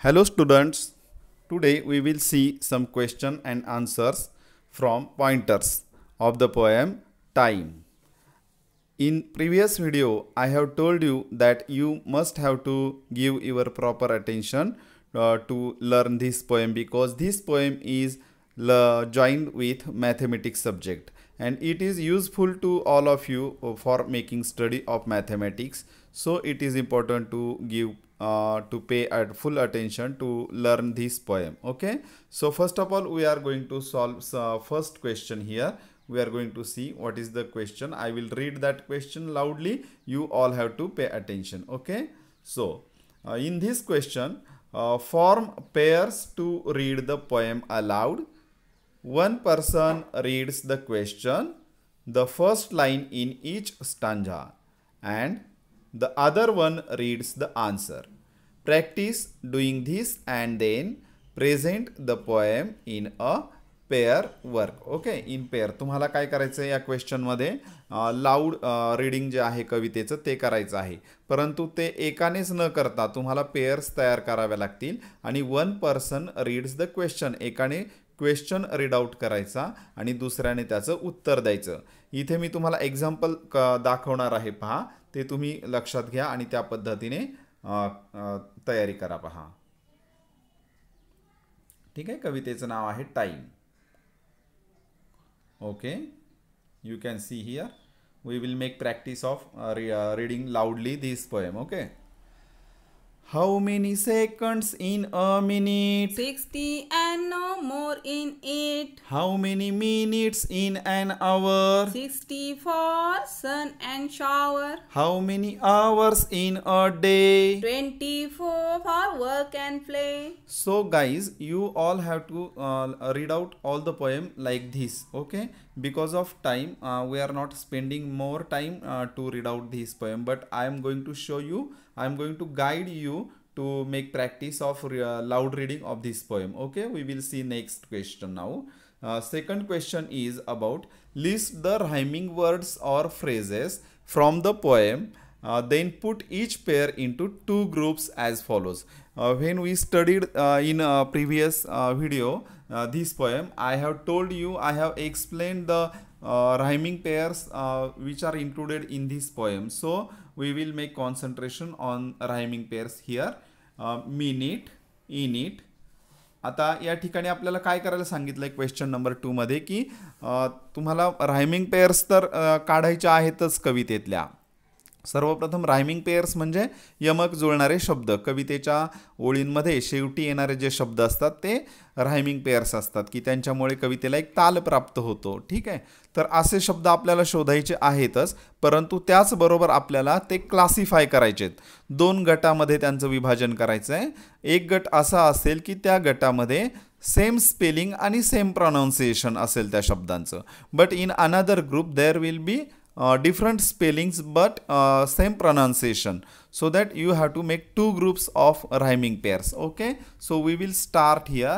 Hello students, today we will see some question and answers from pointers of the poem Time. In previous video, I have told you that you must have to give your proper attention to learn this poem because this poem is joined with mathematics subject and it is useful to all of you for making study of mathematics. So it is important to give to pay full attention to learn this poem. Okay, so first of all we are going to solve first question here. We are going to see what is the question. I will read that question loudly. You all have to pay attention. Okay, so in this question, form pairs to read the poem aloud. One person reads the question, the first line in each stanza, and the other one reads the answer. Practice doing this and then present the poem in a pair work. Okay, in pair तुम्हाला काय करायचं आहे या क्वेश्चनमध्ये loud reading जे आहे कवितेचं ते करायचं आहे, परंतु ते एकानेच न करता तुम्हाला पेअर्स तयार कराव्या लागतील आणि one person reads the question. एकाने क्वेश्चन रीड आउट करायचा आणि दुसऱ्याने त्याचं उत्तर द्यायचं. इथे मी तुम्हाला एक्झाम्पल दाखवणार आहे, पहा ते तुम्ही लक्षात घ्या आणि त्या पद्धतीने तयारी करा. पहा, ठीक आहे. कवितेचं नाव आहे time. Okay, you can see here we will make practice of reading loudly this poem. Okay, how many seconds in a minute? 60 and no more in it. How many minutes in an hour? 60 for sun and shower. How many hours in a day? 24 for work and play. So guys, you all have to read out all the poem like this. Okay, because of time we are not spending more time to read out this poem, but I am going to show you, I am going to guide you to make practice of loud reading of this poem. Okay, we will see next question now. Second question is about list the rhyming words or phrases from the poem. Then put each pair into two groups as follows. When we studied in a previous video this poem, I have told you, I have explained the rhyming pairs which are included in this poem. So we will make concentration on rhyming pairs here. Minute, init. आता या ठिकाणी आपल्याला काय करायला सांगितलंय question number 2 मध्ये की तुम्हाला रायमिंग पेअर्स तर काढायच्या आहेतच कवितेतल्या. सर्वप्रथम रायमिंग पेअर्स म्हणजे यमक जुळणारे शब्द. कवितेच्या ओळींमध्ये शेवटी येणारे जे शब्द असतात ते रायमिंग पेअर्स असतात की त्यांच्यामुळे कवितेला एक ताल प्राप्त होतो. ठीक आहे, तर असे शब्द आपल्याला शोधायचे आहेतच, परंतु त्याचबरोबर आपल्याला ते क्लासिफाय करायचे आहेत. 2 गटामध्ये त्यांचं विभाजन करायचं आहे. एक गट असा असेल की त्या गटामध्ये सेम स्पेलिंग आणि सेम प्रोनाउन्सिएशन असेल त्या शब्दांचं, but in another group there will be different spellings but same pronunciation, so that you have to make 2 groups of rhyming pairs. Okay, so we will start here.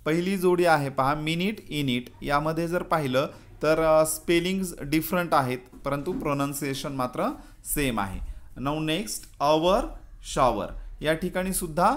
पहिली जोडी आहे पहा, minute init. यामध्ये जर पाहिलं तर स्पेलिंग्स डिफरंट आहेत परंतु प्रोनाउन्सिएशन मात्र सेम आहे. नाउ नेक्स्ट आवर शॉवर. या ठिकाणी सुद्धा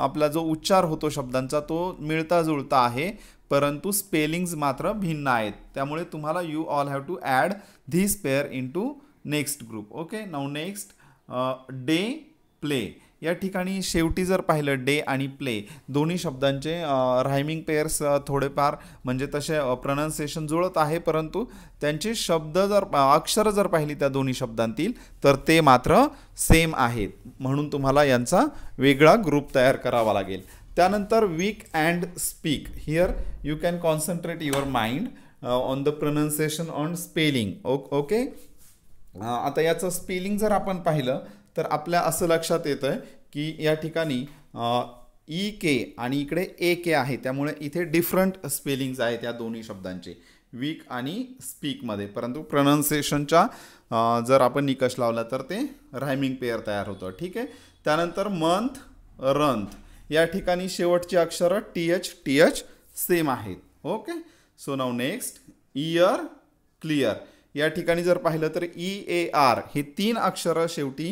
आपला जो उच्चार होतो शब्दांचा तो मिळता जुळता आहे, परंतु स्पेलिंग्स मात्र भिन्न आहेत. त्यामुळे तुम्हाला you all have to add this pair into next group. Okay, now next day play. या ठिकाणी शेवटी जर पाहिलं डे आणि प्ले दोन्ही शब्दांचे रायमिंग पेअर्स थोडेफार म्हणजे तसे प्रोनाउन्सिएशन जुळत आहे, परंतु त्यांचे शब्द जर अक्षर जर पाहिली त्या दोन्ही शब्दांतील तर ते मात्र सेम आहेत, म्हणून तुम्हाला यांचा वेगळा ग्रुप तयार करावा लागेल. त्यानंतर week and speak. Here you can concentrate your mind on the pronunciation on spelling. Okay, आता याचं स्पेलिंग जर आपण पाहिलं तर आपल्या असं लक्षात येतं की या ठिकाणी ई के आणि इकडे ए के आहे, त्यामुळे इथे डिफरंट स्पेलिंग्स आहेत या दोन्ही शब्दांचे, वीक आणि स्पीकमध्ये. परंतु प्रोनाउन्सिएशनच्या जर आपण निकष लावला तर ते रायमिंग पेअर तयार होतं. ठीक आहे, त्यानंतर मंथ रंथ. या ठिकाणी शेवटची अक्षरं टी एच सेम आहेत. Okay, so now next year clear. या ठिकाणी जर पाहिलं तर ई ए आर हे 3 अक्षरं शेवटी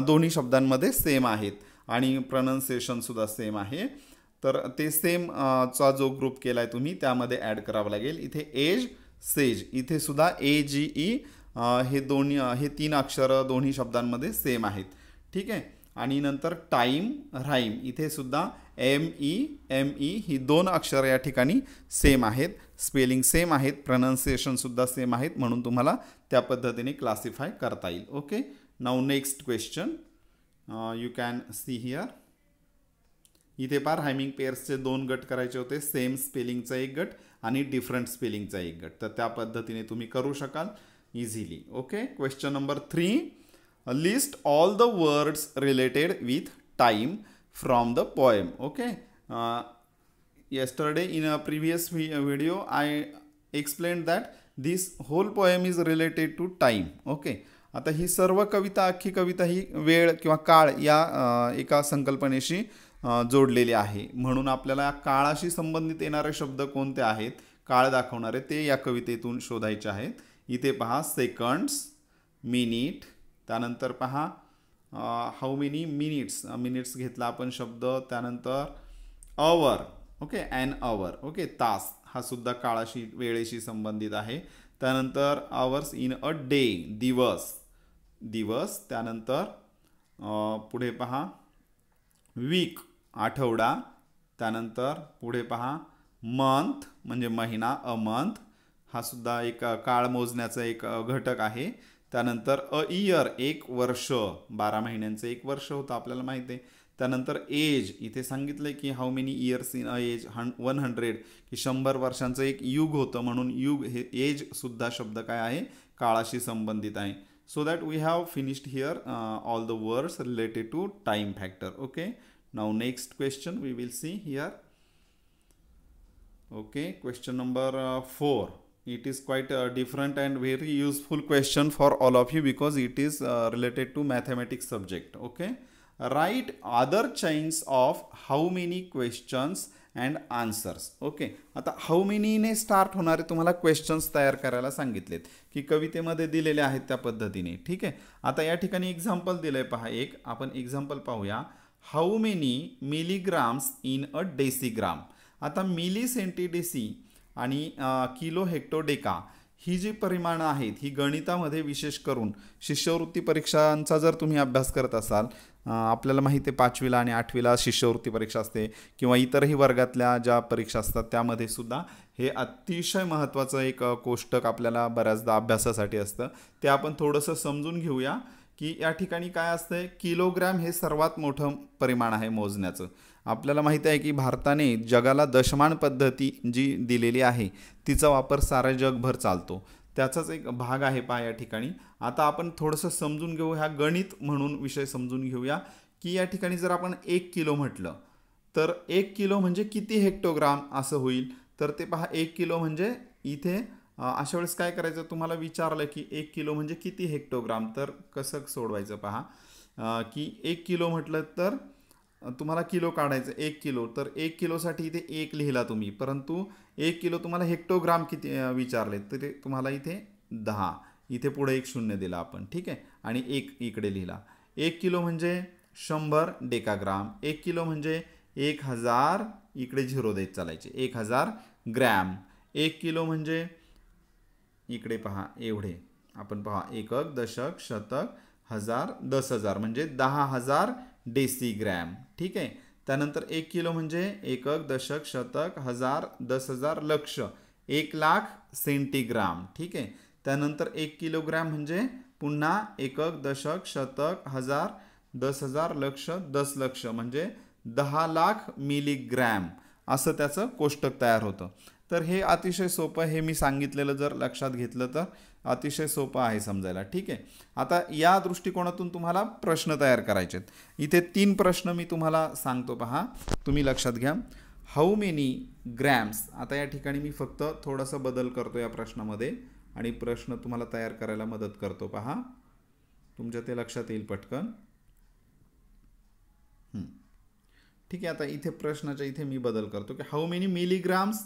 दोन्ही शब्दांमध्ये सेम आहेत. आणि प्रनन्सिएशनसुद्धा सेम आहे. तर ते सेम चा जो ग्रुप केला आहे तुम्ही त्यामध्ये ॲड करावं लागेल. इथे एज सेज इथे सुद्धा AGE हे दोन्ही हे 3 अक्षरं दोन्ही शब्दांमध्ये सेम आहेत. ठीक आहे. आणि नंतर टाईम राईम इथे सुद्धा ME ही 2 अक्षरं या ठिकाणी सेम आहेत. स्पेलिंग सेम आहेत, प्रनन्सिएशनसुद्धा सेम आहेत, म्हणून तुम्हाला त्या पद्धतीने क्लासिफाय करता येईल. Okay. Now next question you can see here. इथे पार रायमिंग पेअर्सचे 2 गट करायचे होते. सेम स्पेलिंगचा एक गट आणि डिफरंट स्पेलिंगचा एक गट. तर त्या पद्धतीने तुम्ही करू शकाल easily. Okay. Question number 3. List all the words related with time from the poem. Okay. yesterday in a previous video I explained that this whole poem is related to time. Okay. आता ही सर्व कविता अख्खी कविता ही वेळ किंवा काळ या एका संकल्पनेशी जोडलेली आहे. म्हणून आपल्याला काळाशी संबंधित येणारे शब्द कोणते आहेत, काळ दाखवणारे, ते या कवितेतून शोधायचे आहेत. इथे पहा सेकंड्स, मिनिट, त्यानंतर पहा हाऊ मेनी मिनिट्स घेतला आपण शब्द, त्यानंतर hour. Okay. An hour. Okay. तास हा सुद्धा काळाशी वेळेशी संबंधित आहे. त्यानंतर आवर्स इन अ डे, दिवस. त्यानंतर पुढे पहा वीक, आठवडा. त्यानंतर पुढे पहा मंथ म्हणजे महिना, अ मंथ हा सुद्धा एक काळ मोजण्याचा एक घटक आहे. त्यानंतर अ इयर, एक वर्ष, 12 महिन्यांचं एक वर्ष होतं आपल्याला माहिती आहे. त्यानंतर एज इथे सांगितलं की how many years in a age, 100 की 100 वर्षांचं एक युग होतं, म्हणून युग हे एज सुद्धा शब्द काय आहे, काळाशी संबंधित आहे. So that we have finished here all the words related to time factor. Okay. Now next question we will see here. Okay. Question number 4. It is quite a different and very useful question for all of you because it is related to mathematics subject. Okay. Write other chains of how many questions and answers. Okay. आता how मेनीने start होणारे तुम्हाला questions तयार करायला सांगितलेत की कवितेमध्ये दिलेले आहेत त्या पद्धतीने. ठीक आहे. आता या ठिकाणी एक्झाम्पल दिलंय पहा. एक आपण एक्झाम्पल पाहूया. How many milligrams in a decigram. आता मिली, सेंटी, डेसी आणि किलो, हेक्टो, डेका ही जी परिमाणं आहेत ही गणितामध्ये विशेष करून शिष्यवृत्ती परीक्षांचा जर तुम्ही अभ्यास करत असाल, आपल्याला माहिती आहे 5वीला आणि 8वीला शिष्यवृत्ती परीक्षा असते किंवा इतरही वर्गातल्या ज्या परीक्षा असतात त्यामध्ये सुद्धा हे अतिशय महत्त्वाचं एक कोष्टक आपल्याला बऱ्याचदा अभ्यासासाठी असतं. ते आपण थोडंसं समजून घेऊया की या ठिकाणी काय असतंय. किलोग्रॅम हे सर्वात मोठं परिमाण आहे मोजण्याचं. आपल्याला माहिती आहे की भारताने जगाला दशमान पद्धती जी दिलेली आहे तिचा वापर साऱ्या जगभर चालतो. त्याचाच एक भाग आहे पहा या ठिकाणी. आता आपण थोडंसं समजून घेऊ, ह्या गणित म्हणून विषय समजून घेऊया की या ठिकाणी जर आपण 1 किलो म्हटलं तर 1 किलो म्हणजे किती हेक्टोग्राम असं होईल. तर ते पहा 1 किलो म्हणजे इथे अशा वेळेस काय करायचं, तुम्हाला विचारलं की 1 किलो म्हणजे किती हेक्टोग्राम, तर कसं सोडवायचं पहा की 1 किलो म्हटलं तर तुम्हाला किलो काढायचं. 1 किलो तर 1 किलोसाठी इथे 1 लिहिला तुम्ही, परंतु 1 किलो तुम्हाला हेक्टोग्राम किती विचारले तर ते तुम्हाला इथे 10, इथे पुढे 1 शून्य दिला आपण. ठीक आहे. आणि 1 इकडे लिहिला. 1 किलो म्हणजे 100 डेकाग्राम. 1 किलो म्हणजे 1000, इकडे 0 देत चालायचे, 1000 ग्रॅम. 1 किलो म्हणजे इकडे पहा एवढे आपण पहा एकक, दशक, शतक, हजार, 10,000 म्हणजे 10,000 डेसीग्रॅम. ठीक आहे. त्यानंतर 1 किलो म्हणजे एकक, दशक, शतक, हजार, 10,000, लक्ष, 1,00,000 सेंटीग्राम. ठीक आहे. त्यानंतर 1 किलोग्रॅम म्हणजे पुन्हा एकक, दशक, शतक, हजार, 10,000, लक्ष, 10 लक्ष म्हणजे 10,00,000 मिलीग्रॅम असं त्याचं कोष्टक तयार होतं. तर हे अतिशय सोपं, हे मी सांगितलेलं जर लक्षात घेतलं तर अतिशय सोपं आहे समजायला. ठीक आहे. आता या दृष्टिकोनातून तुम्हाला प्रश्न तयार करायचे आहेत. इथे 3 प्रश्न मी तुम्हाला सांगतो पहा, तुम्ही लक्षात घ्या. How many grams. आता या ठिकाणी मी फक्त थोडासा बदल करतो या प्रश्नामध्ये आणि प्रश्न तुम्हाला तयार करायला मदत करतो पहा, तुमच्या ते लक्षात येईल पटकन. ठीक आहे. आता इथे प्रश्नाच्या इथे मी बदल करतो की how many milligrams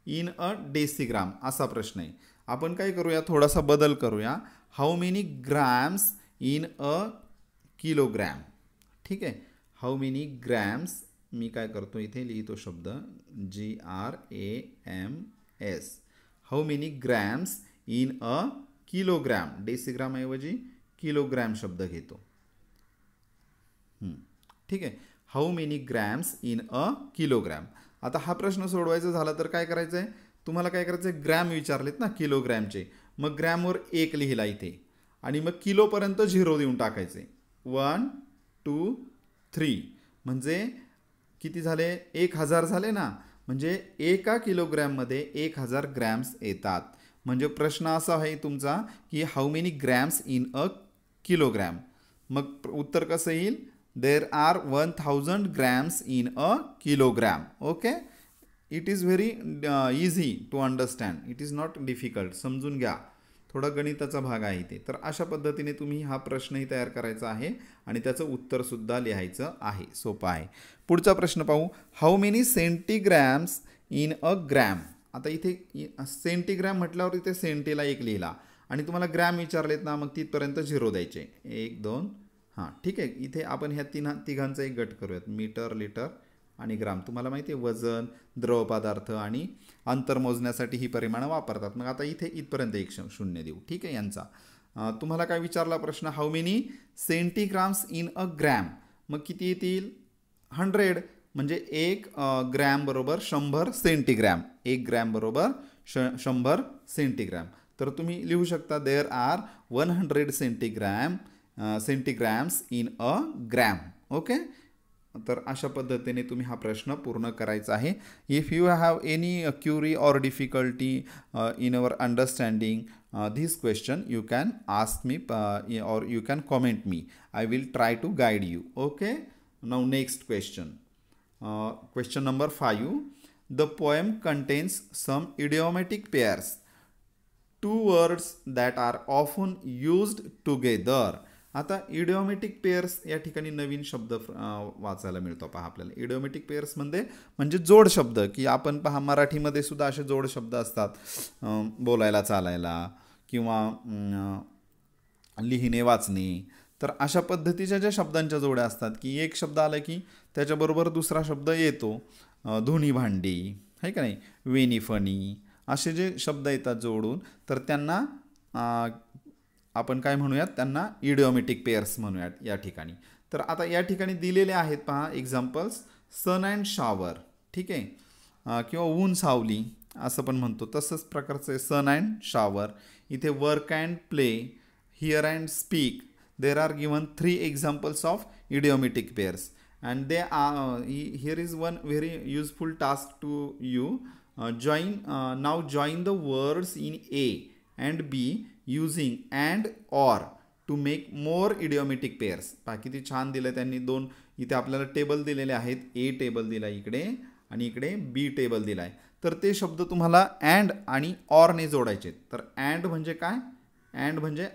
in a decigram असा प्रश्न आहे. आपण काय करूया, थोडासा बदल करूया. How many grams in a kilogram. ठीक आहे. हाऊ मेनी ग्रॅम्स, मी काय करतो इथे लिहितो शब्द GRAMS, how many grams in a kilogram, decigram ऐवजी किलोग्रॅम शब्द घेतो. ठीक आहे, how many grams in a kilogram. आता हा प्रश्न सोडवायचा झाला तर काय करायचं आहे, तुम्हाला काय करायचं आहे, ग्रॅम विचारलेत ना किलोग्रॅमचे, मग ग्रॅमवर 1 लिहिला इथे आणि मग किलोपर्यंत 0 देऊन टाकायचे. 1 2 3 म्हणजे किती झाले, 1000 झाले ना. म्हणजे एका किलोग्रॅममध्ये 1000 ग्रॅम्स येतात. म्हणजे प्रश्न असा आहे तुमचा की how many grams in a kilogram. मग उत्तर कसं येईल, there are 1000 grams in a kilogram. Okay, it is very easy to understand, it is not difficult. समजून घ्या, थोडा गणिताचा भाग आहे ते. तर अशा पद्धतीने तुम्ही हा प्रश्नही तयार करायचा आहे आणि त्याचं उत्तरसुद्धा लिहायचं आहे. सोपं आहे. पुढचा प्रश्न पाहू. How many centigrams in a gram. आता इथे सेंटीग्रॅम म्हटल्यावर इथे सेंटीला 1 लिहिला आणि तुम्हाला ग्रॅम विचारलेत ना, मग तिथपर्यंत 0 द्यायचे. 1 2 हां ठीक आहे. इथे आपण ह्या तिघांचा एक गट करूयात, मीटर लिटर आणि ग्राम. तुम्हाला माहिती आहे वजन, द्रव पदार्थ आणि अंतर मोजण्यासाठी ही परिमाणं वापरतात. मग आता इथे इथपर्यंत 1 शून्य देऊ. ठीक आहे. यांचा तुम्हाला काय विचारला प्रश्न, how many centigrams in a gram. मग किती येतील, 100. म्हणजे 1 ग्रॅम बरोबर 100 सेंटीग्रॅम, 1 ग्रॅम बरोबर 100 सेंटीग्रॅम. तर तुम्ही लिहू शकता there are 100 centigrams in a gram. Okay, तर अशा पद्धतीने तुम्ही हा प्रश्न पूर्ण करायचा आहे. If you have any query or difficulty in our understanding this question, you can ask me or you can comment me. I will try to guide you. Okay, now next question. Question number 5. The poem contains some idiomatic pairs, 2 words that are often used together. आता idiomatic pairs या ठिकाणी नवीन शब्द वाचायला मिळतो. पहा आपल्याला idiomatic pairs म्हणजे जोड शब्द, की आपण पहा मराठीमध्ये सुद्धा असे जोड शब्द असतात बोलायला चालायला किंवा लिहिणे वाचणे. तर अशा पद्धतीच्या ज्या शब्दांच्या जोड्या असतात की एक शब्द आला की त्याच्याबरोबर दुसरा शब्द येतो. धुणी भांडी आहे का नाही, वेणी फणी, असे जे शब्द येतात जोडून, तर त्यांना आपण काय म्हणूयात, त्यांना इडिओमॅटिक पेअर्स म्हणूयात या ठिकाणी. तर आता या ठिकाणी दिलेले आहेत पहा एक्झाम्पल्स, सन अँड शॉवर. ठीक आहे, किंवा ऊन सावली असं पण म्हणतो, तसंच प्रकारचं आहे सन अँड शॉवर. इथे work and play, here and speak. There are given 3 examples of idiomatic pairs and they are here is one very useful task to you. Now join the words in A and B using and or to make more idiomatic pairs. पहा किती छान दिलं त्यांनी. 2 इथे आपल्याला table दिलेले आहेत. A table दिला इकडे आणि इकडे B टेबल दिलाय. तर ते शब्द तुम्हाला अँड आणि ऑर ने जोडायचे. तर अँड म्हणजे काय, अँड म्हणजे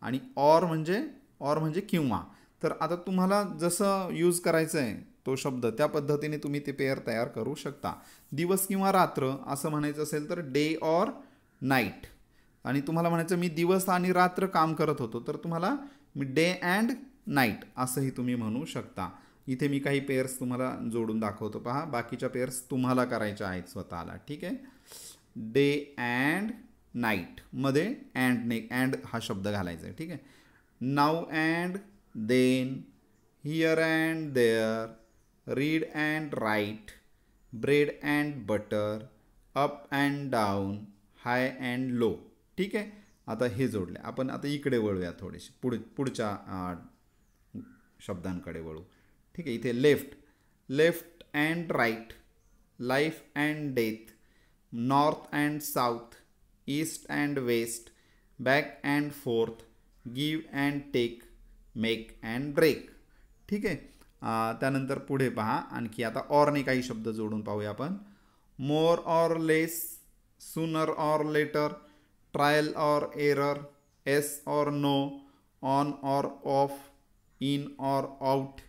आणि ऑर म्हणजे किंवा. तर आता तुम्हाला जसं यूज करायचं आहे तो शब्द, त्या पद्धतीने तुम्ही ते पेअर तयार करू शकता. दिवस किंवा रात्र असं म्हणायचं असेल तर डे ऑर नाईट. आणि तुम्हाला म्हणायचं मी दिवस आणि रात्र काम करत होतो, तर तुम्हाला डे अँड नाईट असंही तुम्ही म्हणू शकता. इथे मी काही पेअर्स तुम्हाला जोडून दाखवतो. पहा, बाकीच्या पेअर्स तुम्हाला करायच्या आहेत स्वतःला. ठीक आहे, डे अँड नाईट मध्ये अँड हा शब्द घालायचा आहे. ठीक आहे, now and then, here and there, read and write, bread and butter, up and down, high and low. ठीक आहे, आता हे जोडले. आपण आता इकडे वळूया, थोडेसे पुढच्या शब्दांकडे वळू. ठीक आहे, इथे left and right, life and death, north and south, east and west, back and forth, give and take, make and break. ठीक आहे, त्यानंतर पुढे पहा आणखी. आता ऑरने काही शब्द जोडून पाहूया आपण. More or less, sooner or later, trial or error, yes or no, on or off, in or out,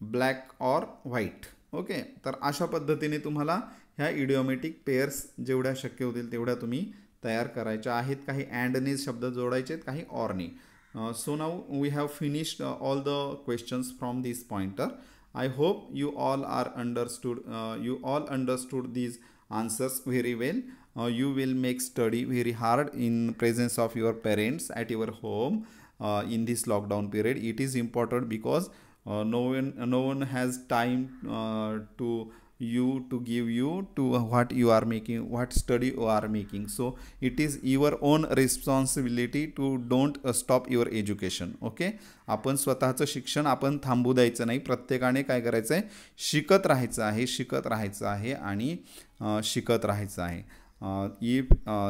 black or white. Okay, तर अशा पद्धतीने तुम्हाला ह्या इडिओमॅटिक पेअर्स जेवढ्या शक्य होतील तेवढ्या तुम्ही तयार करायच्या आहेत. काही अँडने शब्द जोडायचे आहेत, काही ऑरने. So now we have finished all the questions from this pointer. I hope you all are understood. You all understood these answers very well. You will make study very hard in presence of your parents at your home in this lockdown period. It is important because no one has time to give you to what you are making, what study you are making. So it is your own responsibility to don't stop your education. Okay, आपण स्वतःचं शिक्षण आपण थांबू द्यायचं नाही. प्रत्येकाने काय करायचं आहे, शिकत राहायचं आहे, शिकत राहायचं आहे आणि शिकत राहायचं आहे.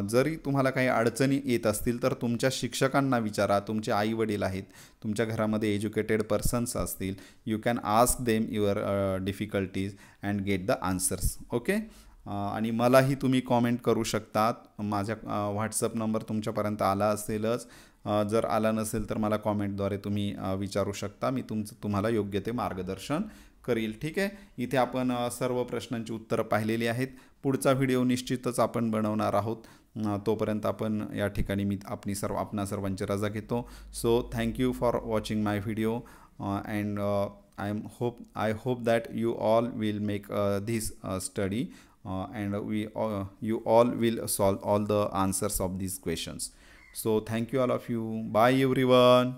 जरी तुम्हाला काही अडचणी येत असतील तर तुमच्या शिक्षकांना विचारा. तुमचे आई वडील आहेत, तुमच्या घरामध्ये एज्युकेटेड पर्सन्स असतील, you can ask them your difficulties and get the answers. Okay, आणि मलाही तुम्ही कॉमेंट करू शकतात. माझ्या व्हॉट्सअप नंबर तुमच्यापर्यंत आला असेलच. जर आला नसेल तर मला कॉमेंटद्वारे तुम्ही विचारू शकता. मी तुम्हाला योग्य ते मार्गदर्शन करील. ठीक आहे, इथे आपण सर्व प्रश्नांची उत्तरं पाहिलेली आहेत. पुढचा व्हिडिओ निश्चितच आपण बनवणार आहोत. तोपर्यंत आपण या ठिकाणी मी आपणा सर्वांची रजा घेतो. So thank you for watching my video and I hope that you all will make this study and you all will solve all the answers of these questions. So thank you all of you. Bye everyone.